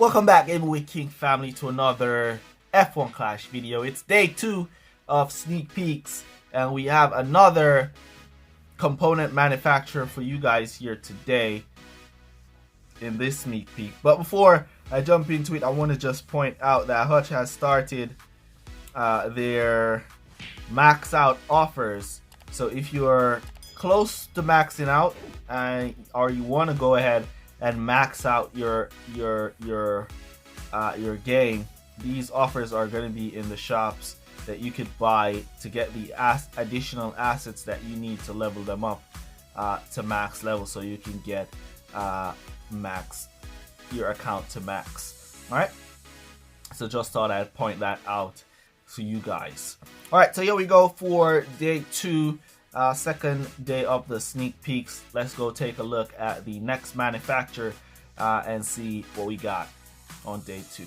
Welcome back, Heavyweight King family, to another F1 Clash video. It's day 2 of sneak peeks, and we have another component manufacturer for you guys here today in this sneak peek. But before I jump into it, I want to just point out that Hutch has started their max out offers. So if you're close to maxing out or you want to go ahead and max out your game, these offers are going to be in the shops that you could buy to get the additional assets that you need to level them up to max level, so you can get max your account to max. All right, so just thought I'd point that out to you guys. All right, so here we go for day 2. Second day of the sneak peeks. Let's go take a look at the next manufacturer and see what we got on day 2.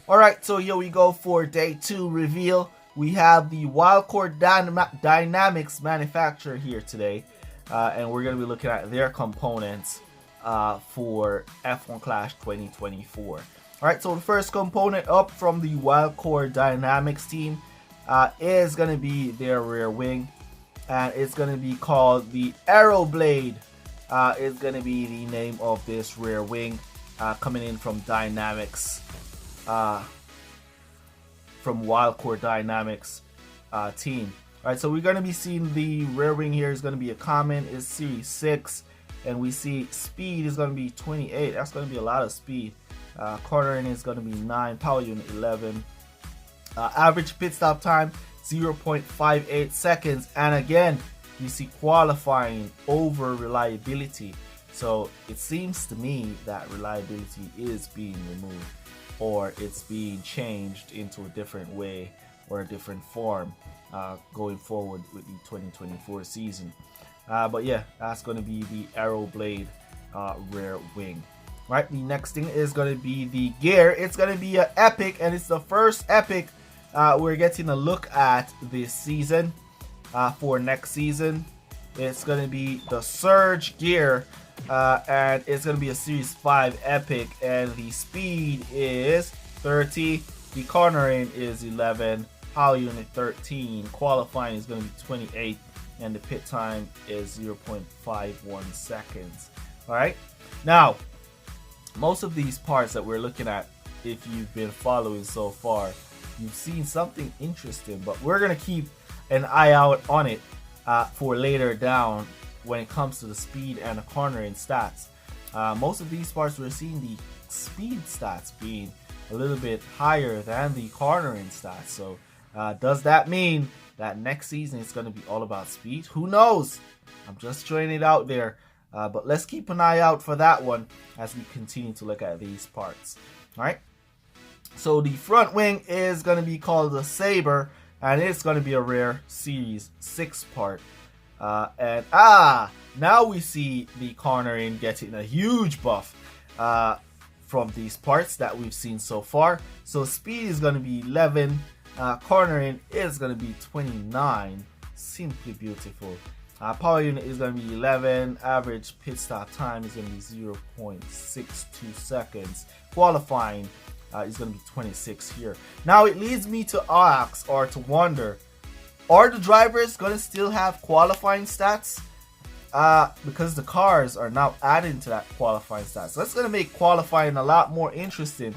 Alright, so here we go for day 2 reveal. We have the Wilde Dynamics manufacturer here today, and we're going to be looking at their components for F1 Clash 2024. Alright, so the first component up from the Wilde Dynamics team is going to be their rear wing. And it's going to be called the Arrow Blade. It's going to be the name of this rear wing, coming in from Dynamics, from Wilde Dynamics team. Alright, so we're going to be seeing the rear wing here is going to be a common. It's Series 6, and we see speed is going to be 28. That's going to be a lot of speed. Cornering is going to be 9, power unit 11. Average pit stop time 0.58 seconds, and again you see qualifying over reliability. So it seems to me that reliability is being removed, or it's being changed into a different way or a different form going forward with the 2024 season. But yeah, that's going to be the Arrow Blade rear wing. Right, the next thing is going to be the gear. It's going to be an epic, and it's the first epic we're getting a look at this season. For next season, it's going to be the Surge gear, and it's going to be a Series 5 epic, and the speed is 30, the cornering is 11, power unit 13, qualifying is going to be 28, and the pit time is 0.51 seconds. Alright, now most of these parts that we're looking at, if you've been following so far, you've seen something interesting, but we're gonna keep an eye out on it for later down when it comes to the speed and the cornering stats. Most of these parts, we're seeing the speed stats being a little bit higher than the cornering stats. So does that mean that next season it's going to be all about speed? Who knows? I'm just throwing it out there, but let's keep an eye out for that one as we continue to look at these parts. All right, so the front wing is going to be called the Saber, and it's going to be a rare Series 6 part. And now we see the cornering getting a huge buff from these parts that we've seen so far. So speed is going to be 11, cornering is going to be 29, simply beautiful. Power unit is going to be 11, average pit stop time is going to be 0.62 seconds, qualifying is going to be 26 here. Now it leads me to ask, or to wonder, are the drivers going to still have qualifying stats? Because the cars are now adding to that qualifying stats. So that's going to make qualifying a lot more interesting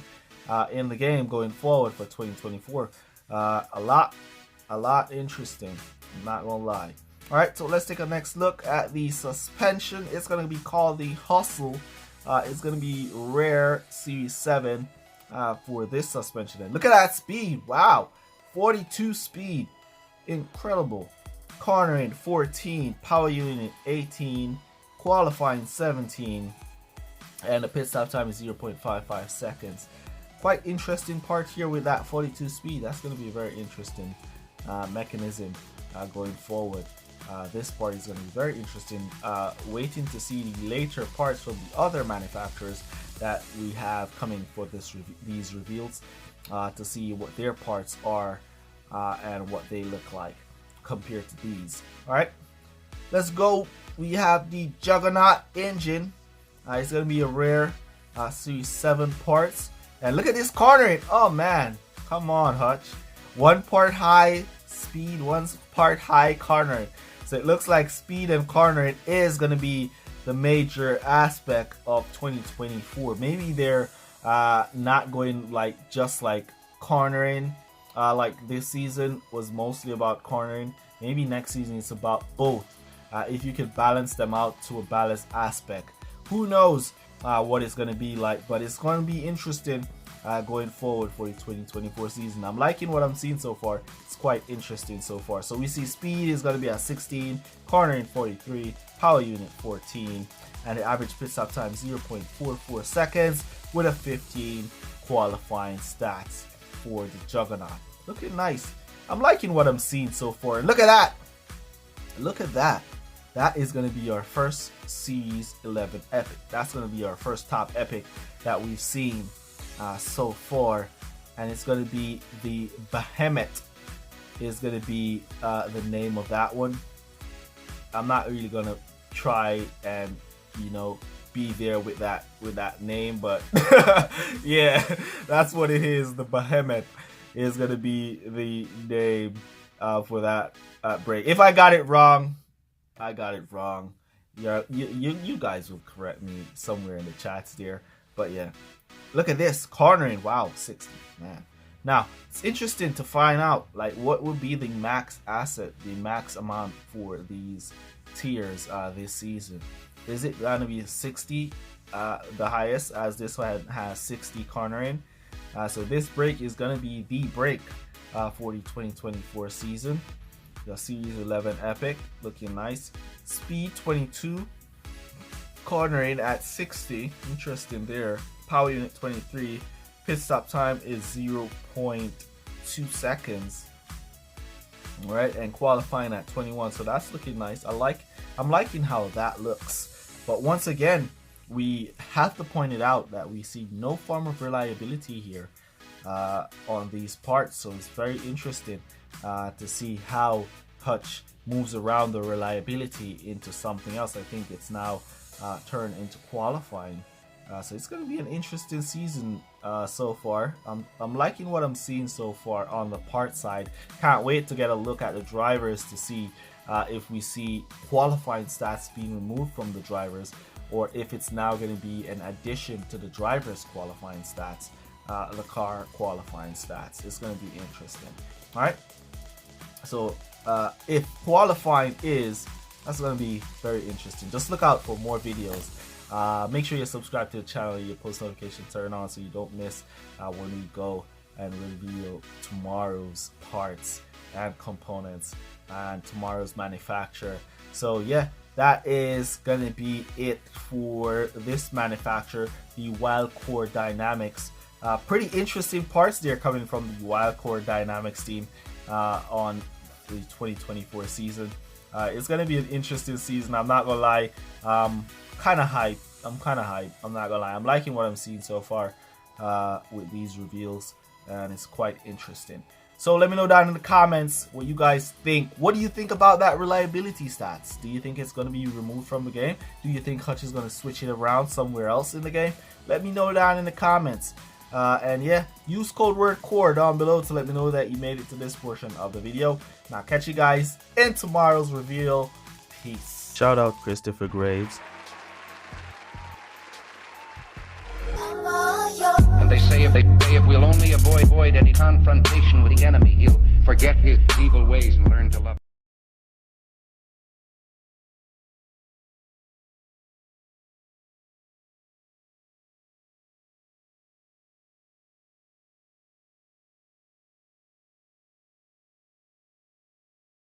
in the game going forward for 2024. A lot interesting, I'm not going to lie. Alright, so let's take a next look at the suspension. It's going to be called the Hustle. It's going to be rare Series 7 for this suspension. And look at that speed. Wow, 42 speed. Incredible. Cornering 14, power unit 18, qualifying 17, and the pit stop time is 0.55 seconds. Quite interesting part here with that 42 speed. That's going to be a very interesting mechanism going forward. This part is going to be very interesting. Waiting to see the later parts from the other manufacturers that we have coming for these reveals, to see what their parts are and what they look like compared to these. Alright, let's go. We have the Juggernaut engine. It's going to be a rare Series 7 parts. And look at this cornering. Oh man, come on, Hutch. 1 part high speed, 1 part high cornering. So it looks like speed and cornering is going to be the major aspect of 2024. Maybe they're not going like just like cornering, like this season was mostly about cornering. Maybe next season it's about both. If you could balance them out to a balanced aspect, who knows what it's going to be like, but it's going to be interesting going forward for the 2024 season. I'm liking what I'm seeing so far. It's quite interesting so far. So we see speed is going to be at 16, cornering 43, power unit 14, and the average pit stop time 0.44 seconds with a 15 qualifying stats for the Juggernaut. Looking nice. I'm liking what I'm seeing so far. Look at that. Look at that. That is going to be our first Series 11 epic. That's going to be our first top epic that we've seen so far, and it's going to be the Behemoth is going to be the name of that one. I'm not really going to try and be there with that name, but yeah, that's what it is. The Behemoth is going to be the name for that break. If I got it wrong, I got it wrong. Yeah, you guys will correct me somewhere in the chats there. But yeah, look at this cornering. Wow, 60, man. Now it's interesting to find out like what would be the max asset, the max amount for these tiers this season. Is it gonna be 60, the highest, as this one has 60 cornering? So this break is gonna be the break for the 2024 season. The Series 11 epic, looking nice. Speed 22, cornering at 60, interesting there. Power unit 23, pit stop time is 0.2 seconds. All right, and qualifying at 21, so that's looking nice. I'm liking how that looks. But once again, we have to point it out that we see no form of reliability here on these parts, so it's very interesting to see how Hutch moves around the reliability into something else. I think it's now turned into qualifying, so it's going to be an interesting season so far. I'm liking what I'm seeing so far on the part side. Can't wait to get a look at the drivers to see if we see qualifying stats being removed from the drivers, or if it's now going to be an addition to the drivers qualifying stats, the car qualifying stats. It's going to be interesting. All right, so if qualifying that's going to be very interesting. Just look out for more videos. Make sure you subscribe to the channel, your post notifications turn on so you don't miss when we go and reveal tomorrow's parts and components and tomorrow's manufacturer. So yeah, that is gonna be it for this manufacturer, the Wilde Dynamics. Pretty interesting parts there coming from the Wilde Dynamics team on the 2024 season. It's gonna be an interesting season. I'm not gonna lie. Kind of hype. I'm not gonna lie. I'm liking what I'm seeing so far with these reveals, and it's quite interesting. So let me know down in the comments what you guys think. What do you think about that reliability stats? Do you think it's going to be removed from the game? Do you think Hutch is going to switch it around somewhere else in the game? Let me know down in the comments. And yeah, use code word CORE down below to let me know that you made it to this portion of the video. And I'll catch you guys in tomorrow's reveal. Peace. Shout out Christopher Graves. And they say if we'll only avoid any confrontation with the enemy, he'll forget his evil ways and learn to love.